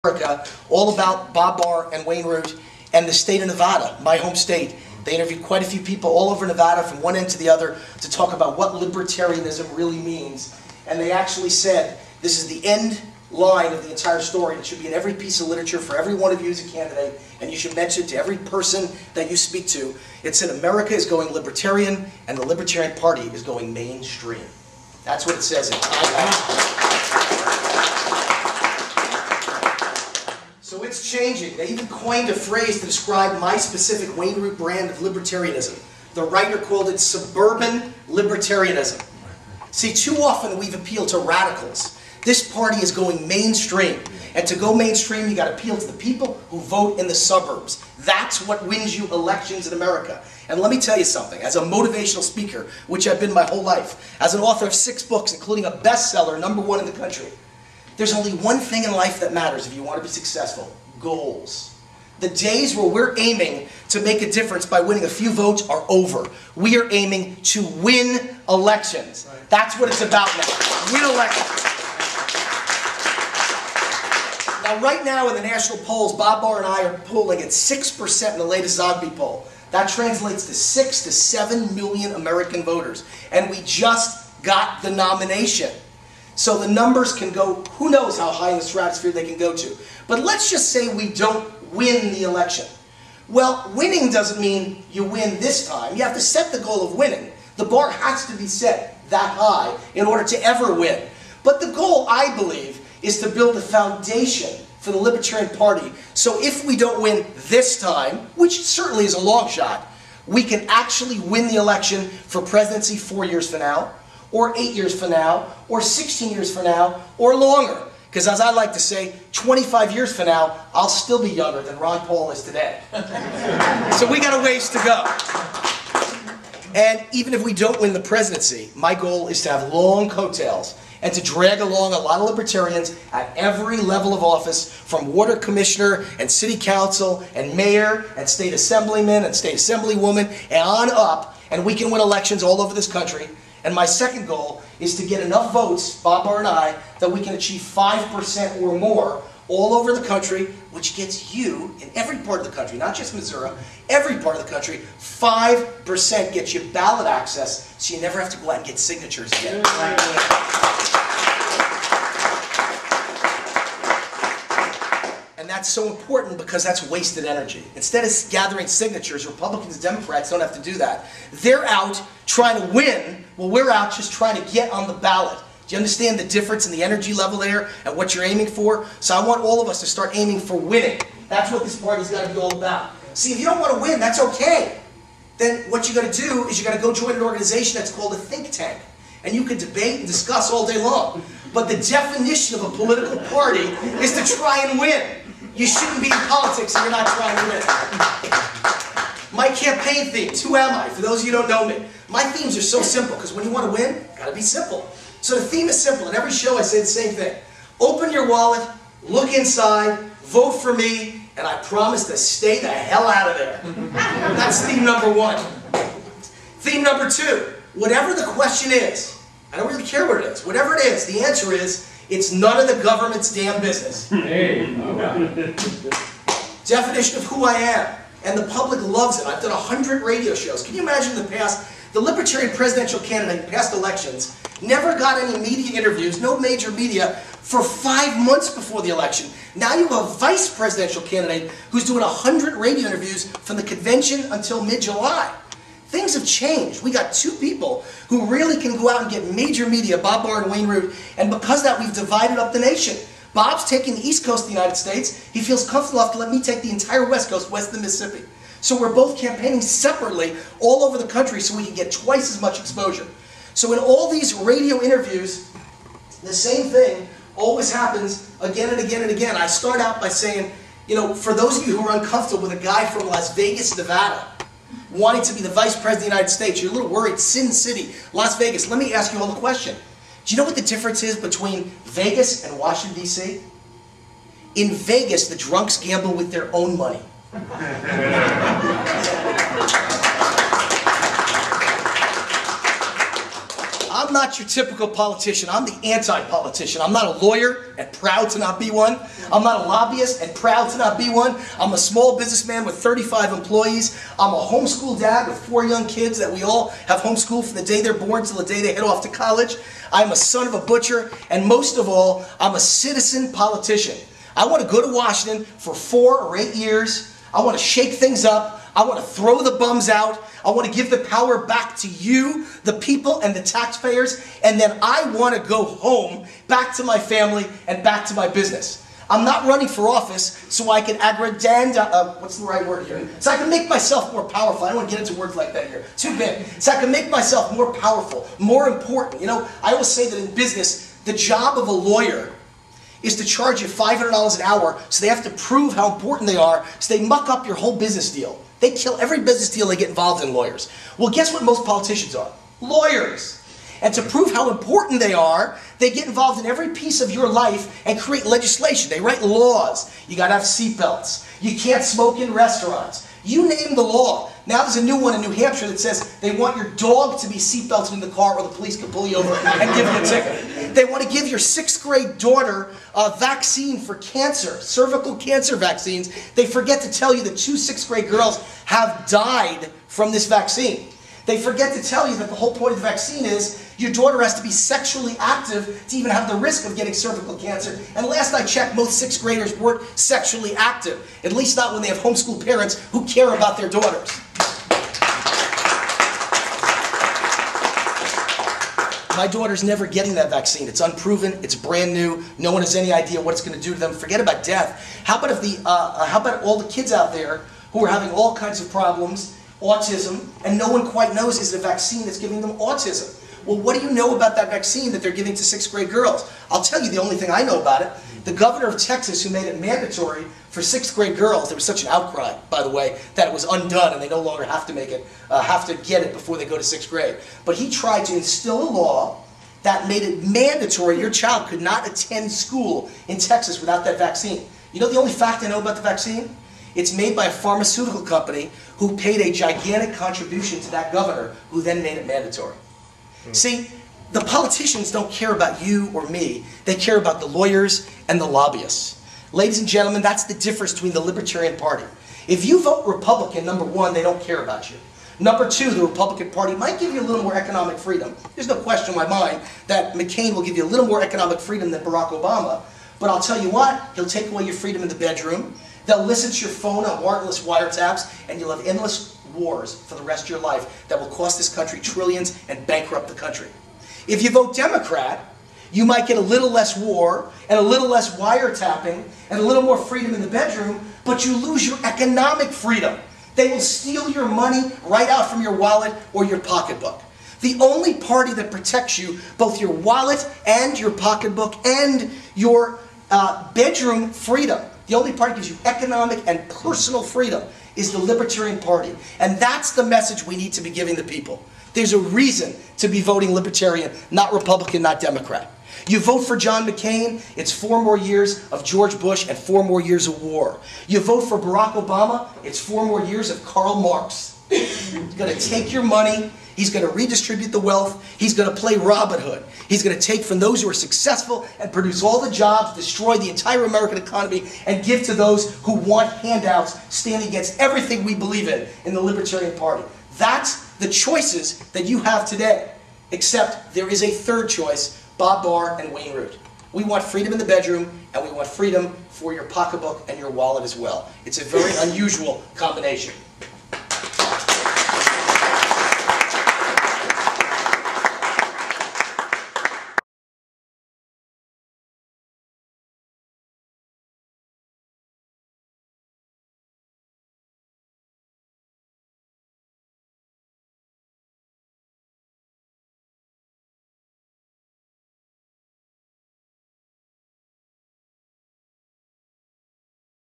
America, all about Barr and Wayne Root and the state of Nevada, my home state. They interviewed quite a few people all over Nevada from one end to the other to talk about what libertarianism really means. And they actually said, this is the end line of the entire story. It should be in every piece of literature for every one of you as a candidate, and you should mention it to every person that you speak to. It said America is going libertarian, and the Libertarian Party is going mainstream. That's what it says in So it's changing. They even coined a phrase to describe my specific Wayne Root brand of libertarianism. The writer called it suburban libertarianism. See, too often we've appealed to radicals. This party is going mainstream. And to go mainstream, you got to appeal to the people who vote in the suburbs. That's what wins you elections in America. And let me tell you something. As a motivational speaker, which I've been my whole life, as an author of 6 books, including a bestseller, #1 in the country, there's only one thing in life that matters if you want to be successful: goals. The days where we're aiming to make a difference by winning a few votes are over. We are aiming to win elections. That's what it's about now. Win elections. Now, right now in the national polls, Barr and I are polling at 6% in the latest Zogby poll. That translates to 6 to 7 million American voters. And we just got the nomination. So the numbers can go, who knows how high in the stratosphere they can go to. But let's just say we don't win the election. Well, winning doesn't mean you win this time. You have to set the goal of winning. The bar has to be set that high in order to ever win. But the goal, I believe, is to build a foundation for the Libertarian Party. So if we don't win this time, which certainly is a long shot, we can actually win the election for presidency 4 years from now, or 8 years from now, or 16 years from now, or longer. Because as I like to say, 25 years from now, I'll still be younger than Ron Paul is today. So we got a ways to go. And even if we don't win the presidency, my goal is to have long coattails and to drag along a lot of libertarians at every level of office, from water commissioner and city council and mayor and state assemblyman and state assemblywoman and on up, and we can win elections all over this country. And my second goal is to get enough votes, Barr and I, that we can achieve 5% or more all over the country, which gets you, in every part of the country, not just Missouri, every part of the country, 5% gets you ballot access, so you never have to go out and get signatures again. And that's so important because that's wasted energy. Instead of gathering signatures, Republicans and Democrats don't have to do that. They're out trying to win, while we're out just trying to get on the ballot. Do you understand the difference in the energy level there and what you're aiming for? So I want all of us to start aiming for winning. That's what this party's got to be all about. See, if you don't want to win, that's okay. Then what you got to do is you got to go join an organization that's called a think tank. And you can debate and discuss all day long. But the definition of a political party is to try and win. You shouldn't be in politics if you're not trying to win. My campaign themes, who am I? For those of you who don't know me, my themes are so simple because when you want to win, it's got to be simple. So the theme is simple. In every show I say the same thing. Open your wallet, look inside, vote for me, and I promise to stay the hell out of there. That's theme #1. Theme #2, whatever the question is, I don't really care what it is, whatever it is, the answer is, it's none of the government's damn business. Hey. Definition of who I am. And the public loves it. I've done 100 radio shows. Can you imagine in the past, the Libertarian presidential candidate in past elections never got any media interviews, no major media, for 5 months before the election. Now you have a vice presidential candidate who's doing 100 radio interviews from the convention until mid-July. Things have changed. We got 2 people who really can go out and get major media, Barr and Wayne Root, and because of that we've divided up the nation. Bob's taking the East Coast of the United States. He feels comfortable enough to let me take the entire West Coast, west of the Mississippi. So we're both campaigning separately all over the country so we can get twice as much exposure. So in all these radio interviews, the same thing always happens again and again and again. I start out by saying, you know, for those of you who are uncomfortable with a guy from Las Vegas, Nevada, wanting to be the Vice President of the United States, you're a little worried, Sin City, Las Vegas. Let me ask you all the question. Do you know what the difference is between Vegas and Washington, D.C.? In Vegas, the drunks gamble with their own money. I'm I'm not your typical politician. I'm the anti-politician. I'm not a lawyer and proud to not be one. I'm not a lobbyist and proud to not be one. I'm a small businessman with 35 employees. I'm a homeschool dad with 4 young kids that we all have homeschooled from the day they're born till the day they head off to college. I'm a son of a butcher, and most of all, I'm a citizen politician. I want to go to Washington for 4 or 8 years. I want to shake things up. I want to throw the bums out. I want to give the power back to you, the people, and the taxpayers. And then I want to go home, back to my family, and back to my business. I'm not running for office so I can what's the right word here? So I can make myself more powerful. I don't want to get into words like that here. Too big. So I can make myself more powerful, more important. You know, I always say that in business, the job of a lawyer is to charge you $500 an hour, so they have to prove how important they are, so they muck up your whole business deal. They kill every business deal they get involved in, lawyers. Well, guess what most politicians are? Lawyers. And to prove how important they are, they get involved in every piece of your life and create legislation. They write laws. You gotta have seatbelts. You can't smoke in restaurants. You name the law. Now there's a new one in New Hampshire that says they want your dog to be seatbelted in the car or the police can pull you over and give you a ticket. They want to give your 6th grade daughter a vaccine for cancer, cervical cancer vaccines. They forget to tell you that 2 6th grade girls have died from this vaccine. They forget to tell you that the whole point of the vaccine is your daughter has to be sexually active to even have the risk of getting cervical cancer. And last I checked, most 6th graders weren't sexually active. At least not when they have homeschool parents who care about their daughters. My daughter's never getting that vaccine. It's unproven. It's brand new. No one has any idea what it's going to do to them. Forget about death. How about if how about all the kids out there who are having all kinds of problems, autism, and no one quite knows is it a vaccine that's giving them autism? Well, what do you know about that vaccine that they're giving to 6th grade girls? I'll tell you the only thing I know about it. The governor of Texas, who made it mandatory for 6th grade girls, there was such an outcry, by the way, that it was undone and they no longer have to make it, have to get it before they go to 6th grade. But he tried to instill a law that made it mandatory. Your child could not attend school in Texas without that vaccine. You know the only fact I know about the vaccine? It's made by a pharmaceutical company who paid a gigantic contribution to that governor, who then made it mandatory. See, the politicians don't care about you or me. They care about the lawyers and the lobbyists. Ladies and gentlemen, that's the difference between the Libertarian Party. If you vote Republican, number one, they don't care about you. Number two, the Republican Party might give you a little more economic freedom. There's no question in my mind that McCain will give you a little more economic freedom than Barack Obama. But I'll tell you what, he'll take away your freedom in the bedroom. They'll listen to your phone on warrantless wiretaps, and you'll have endless wars for the rest of your life that will cost this country trillions and bankrupt the country. If you vote Democrat, you might get a little less war and a little less wiretapping and a little more freedom in the bedroom, but you lose your economic freedom. They will steal your money right out from your wallet or your pocketbook. The only party that protects you, both your wallet and your pocketbook and your bedroom freedom, the only party that gives you economic and personal freedom, is the Libertarian Party. And that's the message we need to be giving the people. There's a reason to be voting Libertarian, not Republican, not Democrat. You vote for John McCain, it's 4 more years of George Bush and 4 more years of war. You vote for Barack Obama, it's 4 more years of Karl Marx. He's going to take your money, he's going to redistribute the wealth, he's going to play Robin Hood. He's going to take from those who are successful and produce all the jobs, destroy the entire American economy, and give to those who want handouts, standing against everything we believe in the Libertarian Party. That's the choices that you have today. Except there is a third choice, Bob Barr and Wayne Root. We want freedom in the bedroom, and we want freedom for your pocketbook and your wallet as well. It's a very unusual combination.